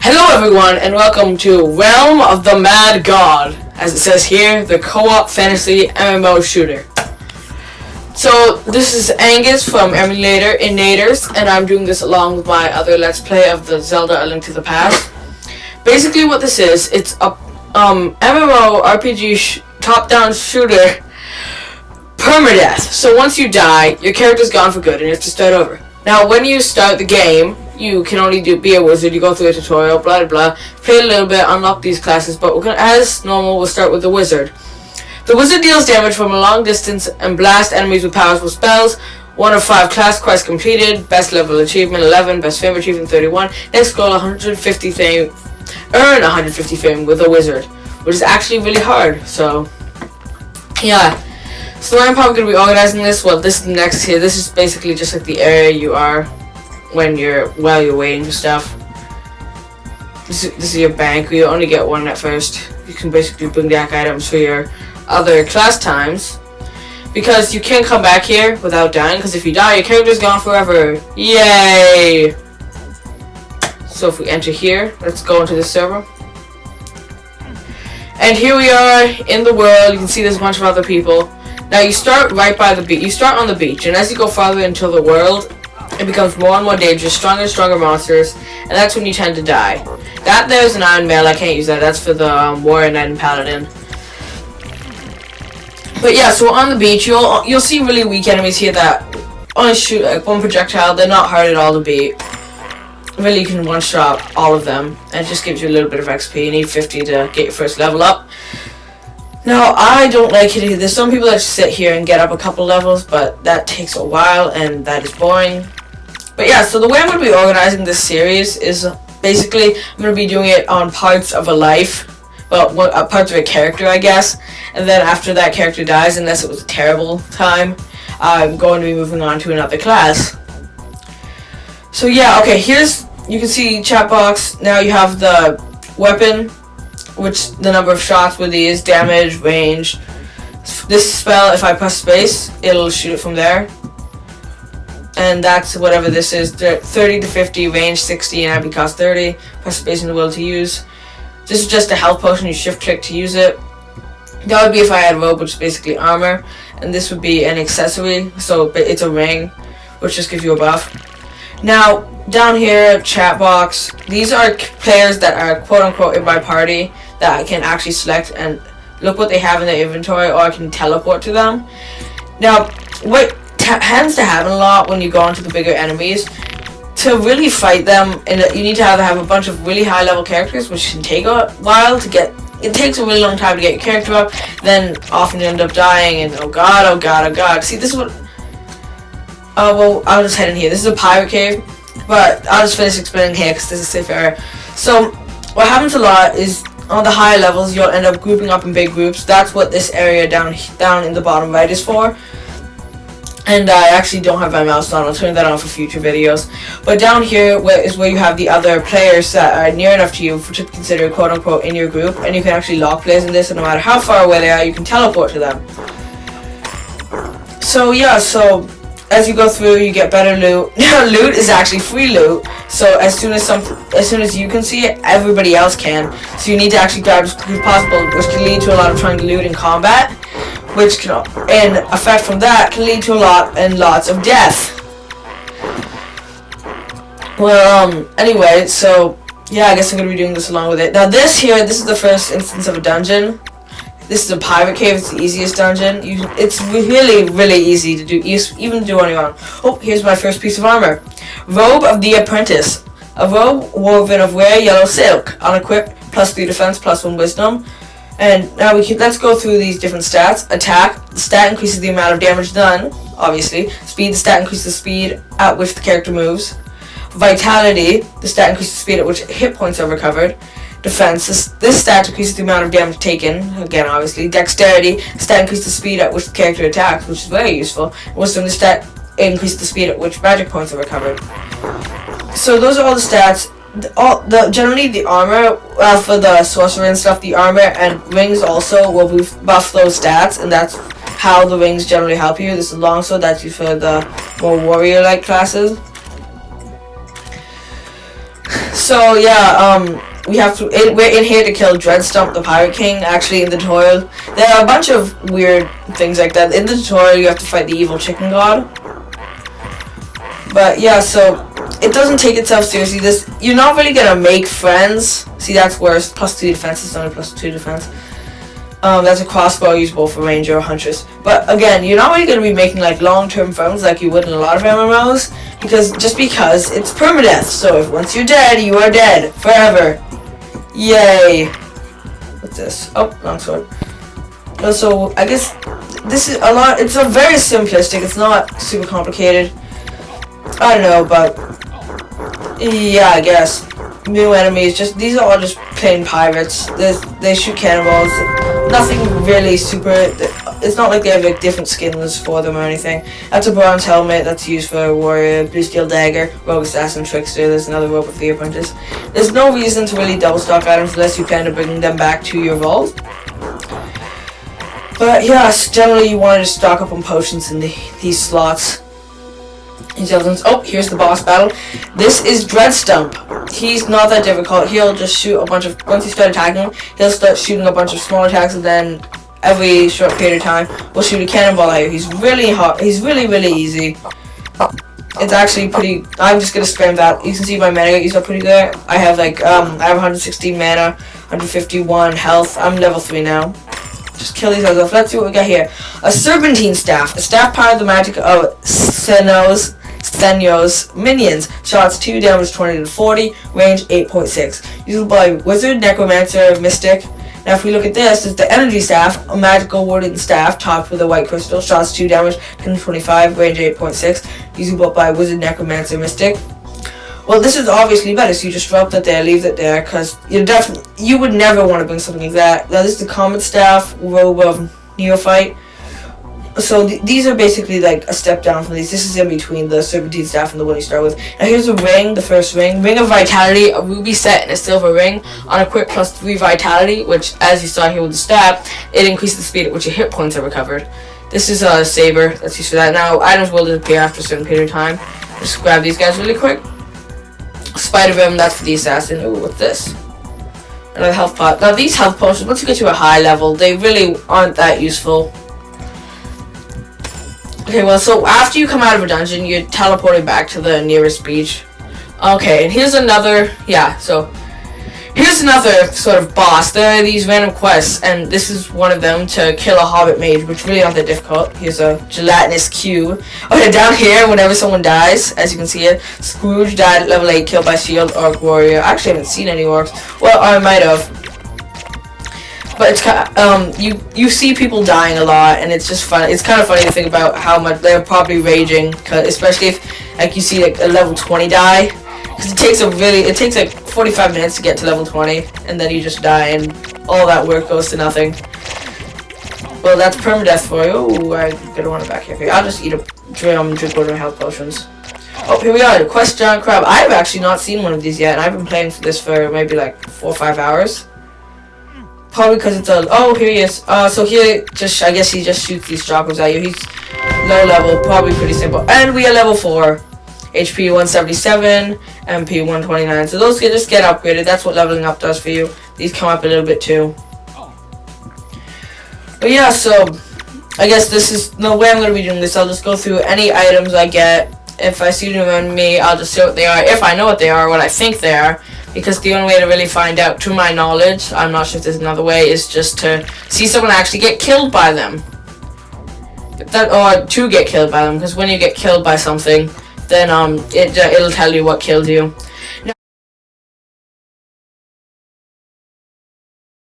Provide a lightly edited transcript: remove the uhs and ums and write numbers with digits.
Hello everyone and welcome to Realm of the Mad God, as it says here, the co-op fantasy MMO shooter. So this is Angus from Emulator Innators, and I'm doing this along with my other Let's Play of the Zelda A Link to the Past. Basically what this is, it's a MMO RPG top-down shooter permadeath. So once you die, your character's gone for good and you have to start over. Now when you start the game, you can only be a wizard, you go through a tutorial, blah blah blah, play a little bit, unlock these classes, but as normal, we'll start with the wizard. The wizard deals damage from a long distance and blast enemies with powerful spells. 1 of 5 class quests completed, best level achievement 11, best fame achievement 31, next goal 150 fame, earn 150 fame with a wizard, which is actually really hard, so yeah. So the way I'm probably going to be organizing this, well, this is next here, this is basically just like the area you are while you're waiting for stuff. This is your bank. You only get one at first. You can basically bring back items for your other class times, because you can't come back here without dying, because if you die, your character's gone forever. Yay! So if we enter here, let's go into the server. And here we are in the world. You can see there's a bunch of other people. Now you start right by the beach. You start on the beach, and as you go farther into the world, it becomes more and more dangerous, stronger and stronger monsters, and that's when you tend to die. That there's an Iron Mail, I can't use that, that's for the Warrior Knight and Paladin. But yeah, so on the beach, you'll see really weak enemies here that only shoot like one projectile. They're not hard at all to beat. Really, you can one-shot all of them, and it just gives you a little bit of XP. You need 50 to get your first level up. Now, I don't like it. There's some people that just sit here and get up a couple levels, but that takes a while, and that is boring. But yeah, so the way I'm going to be organizing this series is basically I'm going to be doing it on parts of a life, well, parts of a character, I guess, and then after that character dies, unless it was a terrible time, I'm going to be moving on to another class. So yeah, okay, you can see chat box. Now you have the weapon, which the number of shots with these, damage, range. This spell, if I press space, it'll shoot it from there. And that's whatever this is, 30 to 50, range 60, and AB cost 30. Press space in the will to use. This is just a health potion, you shift click to use it. That would be if I had a robe, which is basically armor. And this would be an accessory, so it's a ring, which just gives you a buff. Now, down here, chat box, these are players that are quote-unquote in my party that I can actually select and look what they have in their inventory, or I can teleport to them. Now, what tends to happen a lot when you go into the bigger enemies, to really fight them, and you need to have a bunch of really high-level characters, which can take a while to get. It takes a really long time to get your character up, then often you end up dying, and oh god, oh god, oh god. See, this is what... well, I'll just head in here. This is a pirate cave, but I'll just finish explaining here because this is safe area. So, what happens a lot is on the higher levels, you'll end up grouping up in big groups. That's what this area down in the bottom right is for. And I actually don't have my mouse on. I'll turn that on for future videos. But down here is where you have the other players that are near enough to you to consider quote-unquote in your group. And you can actually lock players in this, and no matter how far away they are, you can teleport to them. So yeah, so as you go through, you get better loot. Loot is actually free loot. So as soon as you can see it, everybody else can. So you need to actually grab as quick as possible, which can lead to a lot of trying to loot in combat, which can, and effect from that can lead to lots of death. Well, anyway, so yeah, I guess I'm gonna be doing this along with it. Now this is the first instance of a dungeon. This is a pirate cave. It's the easiest dungeon. It's really, really easy to do, even do on your own. Oh, here's my first piece of armor. Robe of the Apprentice. A robe woven of rare yellow silk. Unequipped, +3 defense, +1 wisdom. And now let's go through these different stats. Attack, the stat increases the amount of damage done, obviously. Speed, the stat increases the speed at which the character moves. Vitality, the stat increases the speed at which hit points are recovered. Defense, this stat increases the amount of damage taken, again obviously. Dexterity, the stat increases the speed at which the character attacks, which is very useful. Wisdom, the stat increases the speed at which magic points are recovered. So those are all the stats. Generally the armor, for the sorcerer and stuff, the armor and rings also will buff those stats, and that's how the rings generally help you. This is longsword, that's used for the more warrior-like classes. So yeah, we have to. We're in here to kill Dreadstump, the Pirate King. Actually, in the tutorial, there are a bunch of weird things like that. In the tutorial, you have to fight the evil chicken god. But yeah, so it doesn't take itself seriously. You're not really gonna make friends. See, that's worse. +2 defense. It's only +2 defense. That's a crossbow usable for ranger or huntress. But again, you're not really going to be making like long-term friends like you would in a lot of MMOs, because it's permadeath. So if once you're dead, you are dead forever. Yay! What's this? Oh, longsword. So I guess this is a lot. It's a very simplistic. It's not super complicated. I don't know, but yeah, I guess. New enemies, these are all just plain pirates. They shoot cannonballs. Nothing really super. It's not like they have like different skins for them or anything. That's a bronze helmet that's used for a warrior, blue steel dagger, rogue assassin, trickster. There's another rope with the apprentice. There's no reason to really double stock items unless you plan on bringing them back to your vault. But yes, generally you want to just stock up on potions in these slots. Oh, here's the boss battle. This is Dreadstump. He's not that difficult. He'll just shoot a bunch of, once you start attacking him, he'll start shooting a bunch of small attacks, and then every short period of time, we'll shoot a cannonball at you. He's really hot. He's really, really easy. It's actually pretty, I'm just gonna spam that. You can see my mana use are pretty good. I have like, I have 116 mana, 151 health. I'm level 3 now. Just kill these guys off. Let's see what we got here. A Serpentine Staff. A staff powered the magic of Senyo's minions. Shots 2, damage 20 to 40, range 8.6. Used by Wizard, Necromancer, Mystic. Now if we look at this, it's the Energy Staff, a magical wooden staff topped with a white crystal. Shots 2, damage 10 to 25, range 8.6. Used by Wizard, Necromancer, Mystic. Well, this is obviously better, so you just drop that there, leave it there, because you would never want to bring something like that. Now, this is the Comet Staff, Robe of Neophyte. So these are basically like a step down from these. This is in between the Serpentine Staff and the one you start with. Now here's a ring, the first ring. Ring of Vitality, a ruby set and a silver ring on a quick +3 Vitality, which, as you saw here with the staff, it increases the speed at which your hit points are recovered. This is a saber that's used for that. Now, items will disappear after a certain period of time. Just grab these guys really quick. Spider Venom, that's for the assassin. Ooh, what's this? Another health pot. Now these health potions, once you get to a high level, they really aren't that useful. Okay, well, so after you come out of a dungeon, you're teleported back to the nearest beach. Okay, and here's another, here's another sort of boss. There are these random quests, and this is one of them, to kill a hobbit mage, which really aren't that difficult. Here's a gelatinous cube. Okay, down here, whenever someone dies, as you can see it, Scrooge died at level 8, killed by shield orc warrior. I actually haven't seen any orcs. Well, I might have. But it's kind of, you see people dying a lot, and it's just fun. It's kind of funny to think about how much they're probably raging, especially if, like, you see like a level 20 die. Because it takes like 45 minutes to get to level 20, and then you just die, and all that work goes to nothing. Well, that's permadeath for you. Ooh, I gotta want it back here. Okay, I'll just eat a drink water and health potions. Oh, here we are. Quest Giant Crab. I've actually not seen one of these yet, and I've been playing for this for maybe like 4 or 5 hours. Probably because it's a. Oh, here he is. So here, I guess he just shoots these chocolates at you. He's low level, probably pretty simple. And we are level 4. HP 177, MP 129. So those just get upgraded. That's what leveling up does for you. These come up a little bit too. But yeah, so I guess this is the way I'm going to be doing this. I'll just go through any items I get. If I see them on me, I'll just see what they are. If I know what they are, what I think they are. Because the only way to really find out, to my knowledge, I'm not sure if there's another way, is just to see someone actually get killed by them. Or to get killed by them. Because when you get killed by something, then it'll tell you what killed you.